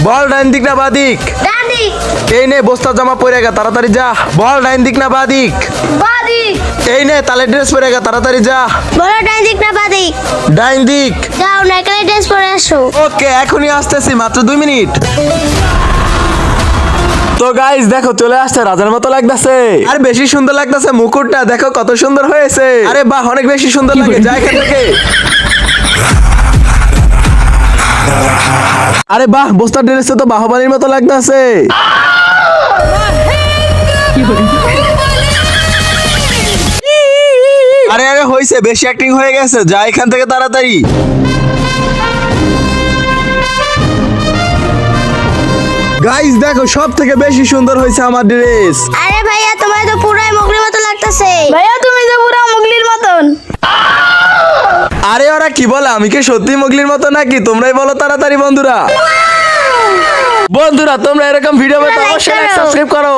বল ডাইন দিক না বাদিক? ডান দিক। এই নে বস্তা জামা পরে গা, তাড়াতাড়ি যা। বল ডাইন দিক না বাদিক? বাঁ দিক। এই নে তালে ড্রেস পরে গা, তাড়াতাড়ি যা। বলো ডান দিক না বাঁ দিক? ডাইন দিক। যাও নারকেল ড্রেস পরে আসো। ওকে, এখনই আসতেছি, মাত্র 2 মিনিট। তো গাইস দেখো চলে আসছে, রাজার মতো লাগতেছে। আর বেশি সুন্দর লাগতেছে, মুকুটটা দেখো কত সুন্দর হয়েছে। আরে বাহ, অনেক বেশি সুন্দর লাগে, যা এখান থেকে। আরে বাহ, বস্তার ড্রেসে তো বাহুবলীর মতো লাগতেছে। আরে আরে হইছে, বেশি অ্যাক্টিং হয়ে গেছে, যা এখান থেকে তাড়াতাড়ি। গাইস দেখো সব থেকে বেশি সুন্দর হয়েছে আমার ড্রেস। আরে ভাইয়া তোমার তো পুরাই মুগলির মতো লাগতেছে। ভাইয়া তুমি তো পুরো মুগলির মতন। আরে ওরা কি বলে, আমি কি সত্যি মুগলির মতো নাকি? তোমরাই বলো তাড়াতাড়ি বন্ধুরা। বন্ধুরা তোমরা এরকম ভিডিও পেতে like অবশ্যই করো। সাবস্ক্রাইব করো।